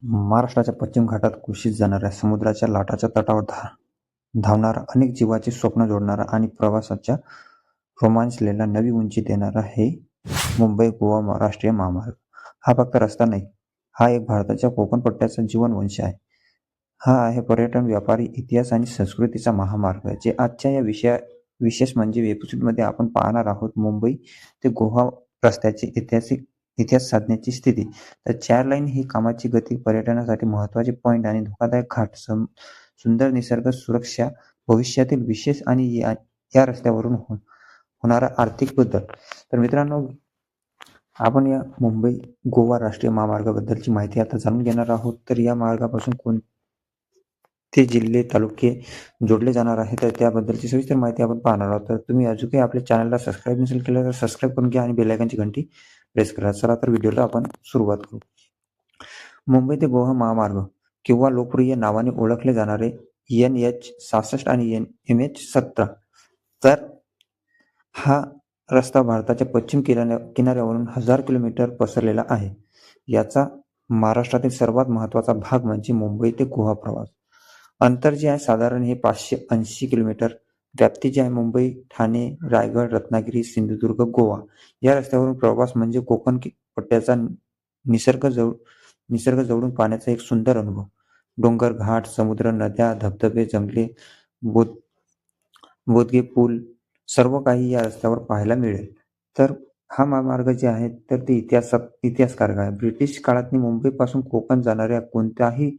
महाराष्ट्राच्या पश्चिम घाटात कुशीत जाणाऱ्या समुद्राच्या लाटाच्या तटावर धावणारा, अनेक जीवाची स्वप्न जोडणारा आणि प्रवासाच्या रोमांचलेला नवी उंची देणारा हे मुंबई गोवा राष्ट्रीय महामार्ग. हा फक्त रस्ता नाही, हा एक भारताच्या कोकण पट्ट्याचा जीवनवंश आहे. हा आहे पर्यटन, व्यापारी, इतिहास आणि संस्कृतीचा महामार्ग, जे आजच्या या विशेष म्हणजे एपिसोडमध्ये आपण पाहणार आहोत. मुंबई ते गोवा रस्त्याची इतिहास साधण्याची स्थिती. तर 4 लाईन ही कामाची गती, पर्यटनासाठी महत्त्वाचे पॉईंट आणि धोकादायक घाट, सुंदर निसर्ग, सुरक्षा, भविष्यातील विशेष आणि या रस्त्यावरून होणारा आर्थिक बदल. तर मित्रांनो, आपण या मुंबई गोवा राष्ट्रीय महामार्गाबद्दलची माहिती आता जाणून घेणार आहोत. तर या मार्गापासून कोणते जिल्हे, तालुके जोडले जाणार आहे, तर त्याबद्दलची सविस्तर माहिती आपण पाहणार आहोत. तर तुम्ही अजूनही आपल्या चॅनलला सबस्क्राईब नसेल केलं तर सबस्क्राईब करून घ्या आणि बेल आयकॉनची घंटी प्रेस करा. चला तर व्हिडिओला आपण सुरुवात करू. मुंबई ते गोवा महामार्ग किंवा लोकप्रिय नावाने ओळखले जाणारे NH-66 आणि MH-17. तर हा रस्ता भारताच्या पश्चिम किनाऱ्यावरून 1000 किलोमीटर पसरलेला आहे. याचा महाराष्ट्रातील सर्वात महत्त्वाचा भाग म्हणजे मुंबई ते गोवा प्रवास. अंतर जे आहे साधारण हे 580 किलोमीटर. व्याप्ती जी आहे मुंबई, ठाणे, रायगड, रत्नागिरी, सिंधुदुर्ग, गोवा या रस्त्यावरून प्रवास म्हणजे कोकण पट्ट्याचा निसर्ग जवळून पाहण्याचा एक सुंदर अनुभव. डोंगर, घाट, समुद्र, नद्या, धबधबे, जंगले, बोदगे पूल सर्व काही या रस्त्यावर पाहायला मिळेल. तर हा महामार्ग जे आहे तर ते इतिहासकार आहे. ब्रिटिश काळात मुंबईपासून कोकण जाणाऱ्या कोणताही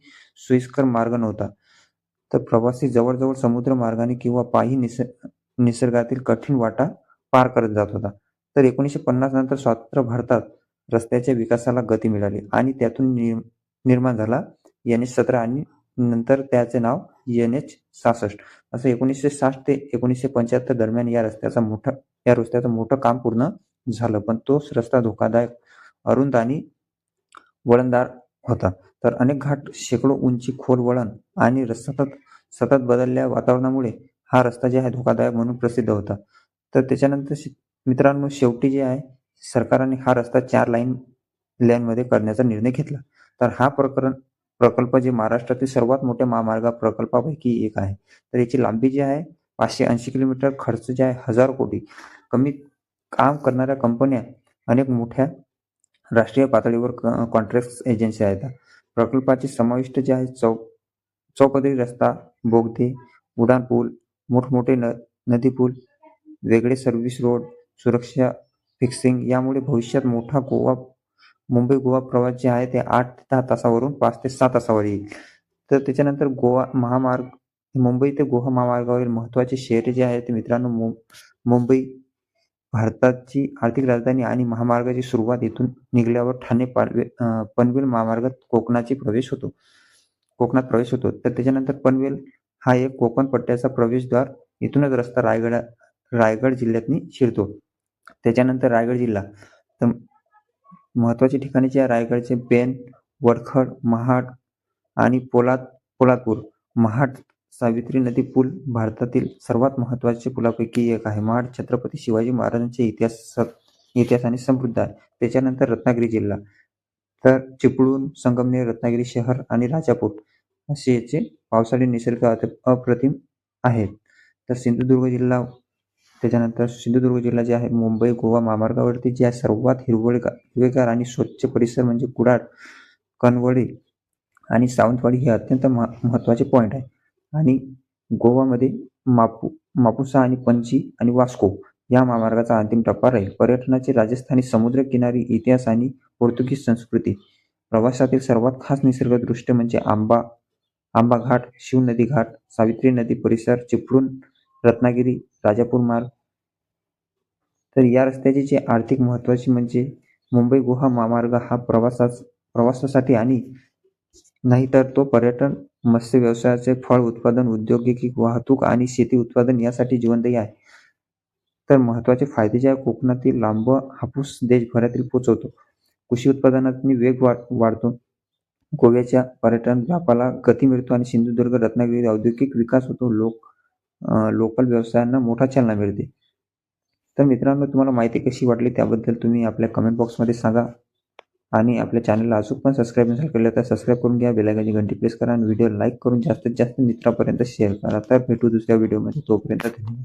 सोयीस्कर मार्ग नव्हता. तर प्रवासी जवळजवळ समुद्र मार्गाने किंवा पायी निसर्गातील कठीण वाटा पार करत जात होता. तर 1950 नंतर स्वतंत्र भारतात रस्त्याच्या विकासाला गती मिळाली आणि त्यातून निर्माण झाला NH-17 आणि नंतर त्याचे नाव NH-66. असं 1960 ते 1975 दरम्यान या रस्त्याचं मोठं काम पूर्ण झालं. पण तोच रस्ता धोकादायक, अरुंद आणि वळणदार होता. तर अनेक घाट, शेकडो उंची, खोल वळण आणि सतत बदललेल्या वातावरणामुळे हा रस्ता जे आहे धोकादायक म्हणून प्रसिद्ध होता. तर त्याच्यानंतर मित्रांनो, शेवटी जे आहे सरकारने हा रस्ता 4 लेनमध्ये करण्याचा निर्णय घेतला. तर हा प्रकल्प जे महाराष्ट्रातील सर्वात मोठ्या महामार्ग प्रकल्पापैकी एक आहे. तर याची लांबी जी आहे 580 किलोमीटर, खर्च जे आहे 1000 कोटी. कमी काम करणाऱ्या कंपन्या, अनेक मोठ्या राष्ट्रीय पातळीवर कॉन्ट्रॅक्ट एजन्सी आहेत. प्रकल्पाचे समाविष्ट जे आहे चौपदरी रस्ता, बोगदे, उड्डाणपूल, मोठमोठे नदी पूल, वेगळे सर्व्हिस रोड, सुरक्षा फिक्सिंग यामुळे भविष्यात मोठा मुंबई गोवा प्रवास जे आहे ते 8 ते 10 तासावरून 5 ते 6 तासावर येईल. तर त्याच्यानंतर मुंबई ते गोवा महामार्गावरील महत्त्वाचे शहरे जे आहेत ते मित्रांनो, मुंबई भारताची आर्थिक राजधानी आणि महामार्गाची सुरुवात इथून निघाल्यावर ठाणे पनवेल महामार्गात कोकणात प्रवेश होतो. तर त्याच्यानंतर पनवेल हा एक कोकण पट्ट्याचा प्रवेशद्वार. इथूनच रस्ता रायगड जिल्ह्यातनी शिरतो. त्याच्यानंतर रायगड जिल्हा. तर महत्त्वाची ठिकाणे जे आहे रायगडचे पेण, वडखड, महाड आणि पोलादपूर. महाड सावित्री नदी पूल भारतातील सर्वात महत्त्वाच्या पुलापैकी एक आहे. महाड छत्रपती शिवाजी महाराजांच्या इतिहासाने समृद्ध आहे. त्याच्यानंतर रत्नागिरी जिल्हा. तर चिपळूण, संगमनेर, रत्नागिरी शहर आणि राजापूर असे याचे पावसाळी निसर्ग अप्रतिम आहेत. तर सिंधुदुर्ग जिल्हा जे आहे मुंबई गोवा महामार्गावरती जे आहे सर्वात हिरवेगार आणि स्वच्छ परिसर म्हणजे कुडाळ, कणकवली आणि सावंतवाडी हे अत्यंत महत्त्वाचे पॉईंट आहे. आणि गोवामध्ये मापुसा आणि पणजी आणि वास्को या महामार्गाचा अंतिम टप्पा राहील. पर्यटनाचे राजस्थानी समुद्रकिनारी, इतिहास आणि पोर्तुगीज संस्कृती. प्रवासातील सर्वात खास निसर्गदृश्य म्हणजे आंबा घाट, शिव नदी घाट, सावित्री नदी परिसर, चिपळूण, रत्नागिरी, राजापूर मार्ग. तर या रस्त्याची जी आर्थिक महत्त्वाची म्हणजे मुंबई गोवा महामार्ग हा प्रवासासाठी आणि नाही तर तो पर्यटन, मत्स्य व्यवसायाचे, फळ उत्पादन, औद्योगिक वाहतूक आणि शेती उत्पादन यासाठी जीवनदायी आहे. तर महत्त्वाचे फायदे जे आहे कोकणातील लांब हापूस देशभरातील पोहोचवतो. कृषी उत्पादनात वेग वाढतो. गोव्याच्या पर्यटन व्यापाराला गती मिळतो आणि सिंधुदुर्ग, रत्नागिरी औद्योगिक विकास होतो. लोकल व्यवसायांना मोठा चालना मिळते. तर मित्रांनो, तुम्हाला माहिती कशी वाटली त्याबद्दल तुम्ही आपल्या कमेंट बॉक्समध्ये सांगा. आणि आपल्या चॅनलला अजून पण सबस्क्राईब नसेल केलं तर सबस्क्राईब करून घ्या. बेल आयकॉनची घंटी प्रेस करा आणि व्हिडिओ लाईक करून जास्तीत जास्त मित्रापर्यंत शेअर करा. तर भेटू दुसऱ्या व्हिडिओमध्ये. तोपर्यंत धन्यवाद.